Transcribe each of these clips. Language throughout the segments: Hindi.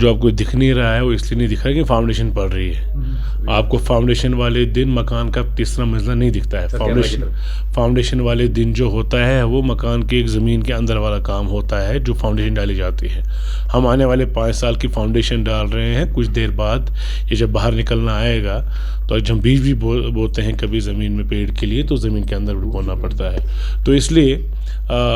जो आपको दिख नहीं रहा है वो इसलिए नहीं दिख रहा है कि फाउंडेशन पड़ रही है। आपको फाउंडेशन वाले दिन मकान का तीसरा मंजिला नहीं दिखता है। फाउंडेशन वाले दिन जो होता है वो मकान के एक ज़मीन के अंदर वाला काम होता है जो फाउंडेशन डाली जाती है। हम आने वाले 5 साल की फाउंडेशन डाल रहे हैं। कुछ देर बाद ये जब बाहर निकलना आएगा तो जब हम बीज भी बोते हैं कभी ज़मीन में पेड़ के लिए तो ज़मीन के अंदर भी बोना पड़ता है। तो इसलिए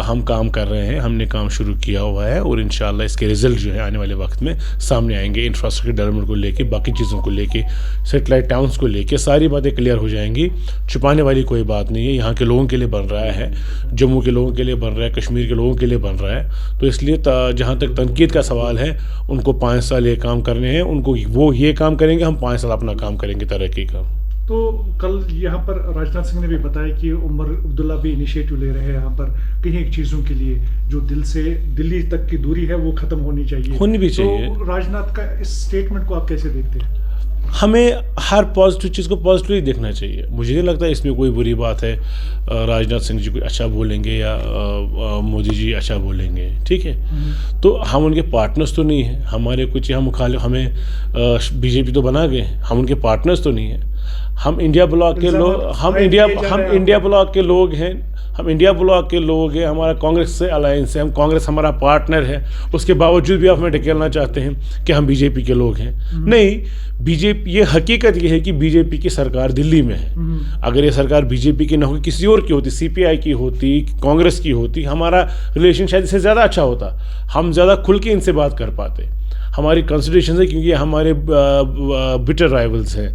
हम काम कर रहे हैं, हमने काम शुरू किया हुआ है और इंशाल्लाह इसके रिज़ल्ट जो है आने वाले वक्त में सामने आएंगे। इंफ्रास्ट्रक्चर डेवलपमेंट को लेके, बाकी चीज़ों को लेके, सेटेलाइट टाउन्स को लेके सारी बातें क्लियर हो जाएंगी। छुपाने वाली कोई बात नहीं है। यहाँ के लोगों के लिए बन रहा है, जम्मू के लोगों के लिए बन रहा है, कश्मीर के लोगों के लिए बन रहा है। तो इसलिए जहाँ तक तनकीद का सवाल है, उनको 5 साल ये काम करने हैं, उनको वो ये काम करेंगे, हम 5 साल अपना काम करेंगे तरक्की का। तो कल यहाँ पर राजनाथ सिंह ने भी बताया कि उमर अब्दुल्ला भी इनिशिएटिव ले रहे हैं यहाँ पर कहीं एक चीज़ों के लिए जो दिल से दिल्ली तक की दूरी है वो ख़त्म होनी चाहिए, होनी भी चाहिए। तो राजनाथ का इस स्टेटमेंट को आप कैसे देखते हैं? हमें हर पॉजिटिव चीज़ को पॉजिटिवली देखना चाहिए। मुझे नहीं लगता इसमें कोई बुरी बात है। राजनाथ सिंह जी कोई अच्छा बोलेंगे या मोदी जी अच्छा बोलेंगे, ठीक है। तो हम उनके पार्टनर्स तो नहीं हैं। हमारे कुछ यहाँ मुखालिफ हमें बीजेपी तो बना गए, हम उनके पार्टनर्स तो नहीं हैं। हम इंडिया ब्लॉक के लोग, हम इंडिया ब्लॉक के लोग हैं। हम इंडिया ब्लॉक के लोग हैं। हमारा कांग्रेस से अलायंस है, हम कांग्रेस हमारा पार्टनर है। उसके बावजूद भी आप हमें ढकेलना चाहते हैं कि हम बीजेपी के लोग हैं। नहीं, बीजेपी, ये हकीकत ये है कि बीजेपी की सरकार दिल्ली में है। अगर ये सरकार बीजेपी की ना होती, किसी और की होती, सीपीआई की होती, कांग्रेस की होती, हमारा रिलेशन शायद इससे ज़्यादा अच्छा होता। हम ज़्यादा खुल के इनसे बात कर पाते। हमारी कंसिडरेशन है क्योंकि हमारे बिटर राइवल्स हैं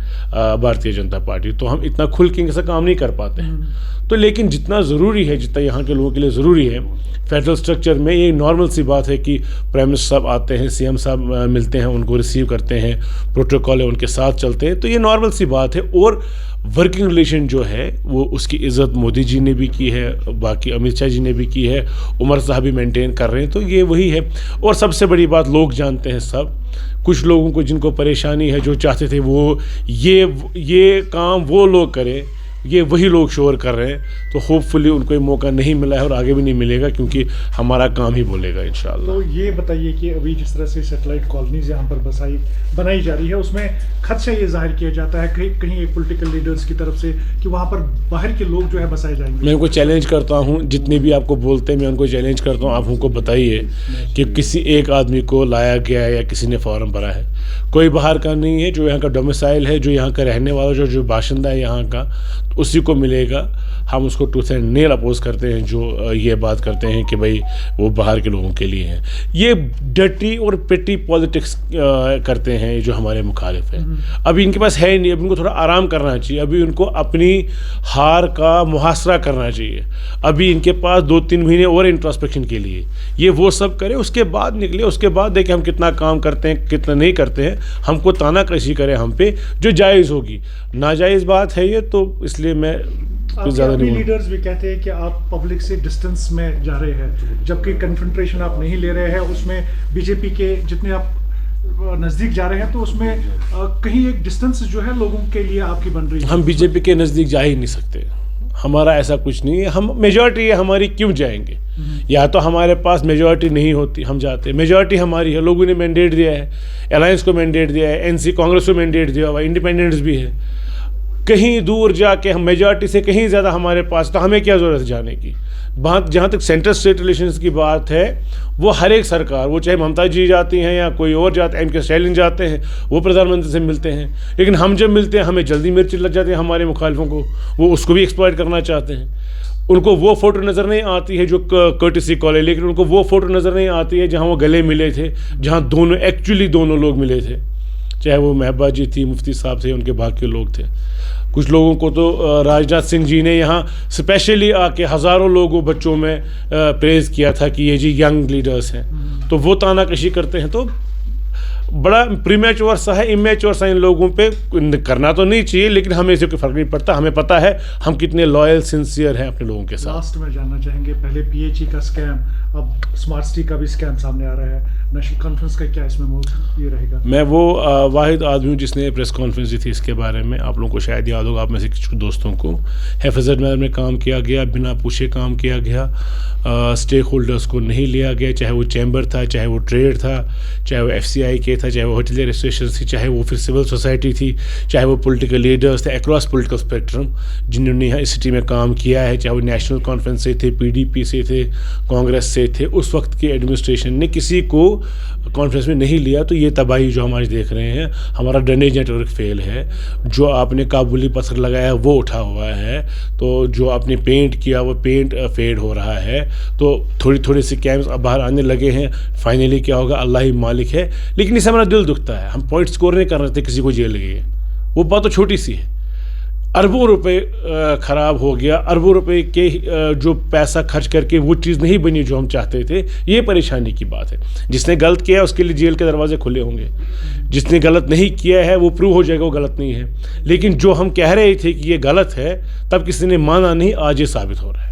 भारतीय जनता पार्टी, तो हम इतना खुल के इनसे काम नहीं कर पाते हैं। तो लेकिन जितना ज़रूरी है, जितना यहाँ के लोगों के लिए ज़रूरी है, फेडरल स्ट्रक्चर में ये नॉर्मल सी बात है कि प्राइम मिनिस्टर साहब आते हैं, सीएम साहब मिलते हैं, उनको रिसीव करते हैं, प्रोटोकॉल है, उनके साथ चलते हैं, तो ये नॉर्मल सी बात है। और वर्किंग रिलेशन जो है वो उसकी इज़्ज़त मोदी जी ने भी की है, बाकी अमित शाह जी ने भी की है, उमर साहब भी मेंटेन कर रहे हैं। तो ये वही है। और सबसे बड़ी बात लोग जानते हैं सब, कुछ लोगों को जिनको परेशानी है, जो चाहते थे वो ये काम वो लोग करें, ये वही लोग शोर कर रहे हैं। तो होपफुली उनको ये मौका नहीं मिला है और आगे भी नहीं मिलेगा, क्योंकि हमारा काम ही बोलेगा इंशाल्लाह। तो ये बताइए कि अभी जिस तरह से सैटेलाइट कॉलोनीज यहाँ पर बनाई जा रही है, उसमें खदशा ये जाहिर किया जाता है कहीं एक पॉलिटिकल लीडर्स की तरफ से कि वहाँ पर बाहर के लोग जो है बसाए जाएंगे। मैं उनको चैलेंज करता हूँ, जितने भी आपको बोलते हैं मैं उनको चैलेंज करता हूँ, आप उनको बताइए कि किसी एक आदमी को लाया गया है या किसी ने फॉर्म भरा है। कोई बाहर का नहीं है, जो यहाँ का डोमिसाइल है, जो यहाँ का रहने वाला, जो बाशिंदा है यहाँ का, उसी को मिलेगा। हम उसको टूथ एंड नेल अपोज करते हैं जो ये बात करते हैं कि भाई वो बाहर के लोगों के लिए हैं। ये डर्टी और पेटी पॉलिटिक्स करते हैं जो हमारे मुखालिफ हैं। अभी इनके पास है ही नहीं, अभी इनको थोड़ा आराम करना चाहिए, अभी उनको अपनी हार का मुहासरा करना चाहिए। अभी इनके पास 2-3 महीने और इंट्रोस्पेक्शन के लिए, ये वो सब करे, उसके बाद निकले, उसके बाद देखें हम कितना काम करते हैं, कितना नहीं करते हैं। हमको तानाकशी करें हम पे, जो जायज़ होगी। नाजायज़ बात है ये, तो इसलिए मैं ज़्यादा नहीं। लीडर्स भी कहते हैं कि आप पब्लिक से डिस्टेंस में जा रहे हैं, जबकि कन्फ्रंट्रेशन आप नहीं ले रहे हैं। उसमें बीजेपी के जितने आप नज़दीक जा रहे हैं, तो उसमें कहीं एक डिस्टेंस जो है लोगों के लिए आपकी बन रही है। हम बीजेपी के नज़दीक जा ही नहीं सकते, हमारा ऐसा कुछ नहीं है। हम मेजॉरिटी है हमारी, क्यों जाएंगे? या तो हमारे पास मेजॉरिटी नहीं होती, हम जाते। मेजॉरिटी हमारी है, लोगों ने मैंडेट दिया है, अलायंस को मैंडेट दिया है, एनसी कांग्रेस को मैंडेट दिया हुआ, इंडिपेंडेंट्स भी है। कहीं दूर जाके हम मेजॉरिटी से कहीं ज़्यादा हमारे पास, तो हमें क्या ज़रूरत है जाने की? बात जहाँ तक सेंट्रल स्टेट रिलेशंस की बात है, वो हर एक सरकार, वो चाहे ममता जी जाती हैं या कोई और जाते हैं, एमके स्टालिन जाते हैं, वो प्रधानमंत्री से मिलते हैं। लेकिन हम जब मिलते हैं हमें जल्दी मिर्च लग जाती है हमारे मुखालिफों को, वो उसको भी एक्सप्लॉइट करना चाहते हैं। उनको वो फ़ोटो नज़र नहीं आती है जो कर्टिसी कॉल है, लेकिन उनको वो फ़ोटो नज़र नहीं आती है जहाँ वो गले मिले थे, जहाँ दोनों लोग मिले थे, चाहे वो महबूबा जी थी, मुफ्ती साहब थे, उनके बाकी लोग थे। कुछ लोगों को तो राजनाथ सिंह जी ने यहाँ स्पेशली आके हज़ारों लोगों बच्चों में प्रेज़ किया था कि ये जी यंग लीडर्स हैं, तो वो तानाकशी करते हैं। तो बड़ा प्रीमेच्योर सा है, इमेच्योर सा इन लोगों पे करना तो नहीं चाहिए, लेकिन हमें इससे कोई फ़र्क नहीं पड़ता। हमें पता है हम कितने लॉयल सिंसियर हैं अपने लोगों के साथ। लास्ट में जानना चाहेंगे, पहले पीएचई का स्कैम, अब स्मार्ट सिटी का भी स्कैम सामने आ रहा है, नेशनल कॉन्फ्रेंस का क्या इसमें ये रहेगा? मैं वो वाहिद आदमी हूँ जिसने प्रेस कॉन्फ्रेंस दी थी इसके बारे में। आप लोगों को शायद याद होगा, आप में से कुछ दोस्तों को। हेफाजत में काम किया गया, बिना पूछे काम किया गया, स्टेक होल्डर्स को नहीं लिया गया, चाहे वो चैम्बर था, चाहे वो ट्रेड था, चाहे वो FCI के था, चाहे वो होटलियर एसोसिएशन थी, चाहे वो फिर सिविल सोसाइटी थी, चाहे वो पॉलिटिकल लीडर्स थे अक्रॉस पॉलिटिकल स्पेक्ट्रम जिन्होंने यहाँ इस सिटी में काम किया है, चाहे वो नेशनल कॉन्फ्रेंस से थे, PDP से थे, कांग्रेस से थे। उस वक्त की एडमिनिस्ट्रेशन ने किसी को कॉन्फ्रेंस में नहीं लिया। तो ये तबाही जो हम आज देख रहे हैं, हमारा ड्रेनेज नेटवर्क फेल है, जो आपने काबुली पत्थर लगाया वो उठा हुआ है, तो जो आपने पेंट किया वो पेंट फेड हो रहा है। तो थोड़ी थोड़ी सी कैम्स अब बाहर आने लगे हैं। फाइनली क्या होगा, अल्लाह ही मालिक है। लेकिन इससे हमारा दिल दुखता है। हम पॉइंट स्कोर नहीं कर रहे थे किसी को जेल गए, वो बात तो छोटी सी है। अरबों रुपए ख़राब हो गया, अरबों रुपए के जो पैसा खर्च करके वो चीज़ नहीं बनी जो हम चाहते थे। ये परेशानी की बात है। जिसने गलत किया उसके लिए जेल के दरवाजे खुले होंगे, जिसने गलत नहीं किया है वो प्रूव हो जाएगा वो गलत नहीं है। लेकिन जो हम कह रहे थे कि ये गलत है, तब किसी ने माना नहीं, आज ये साबित हो रहा है।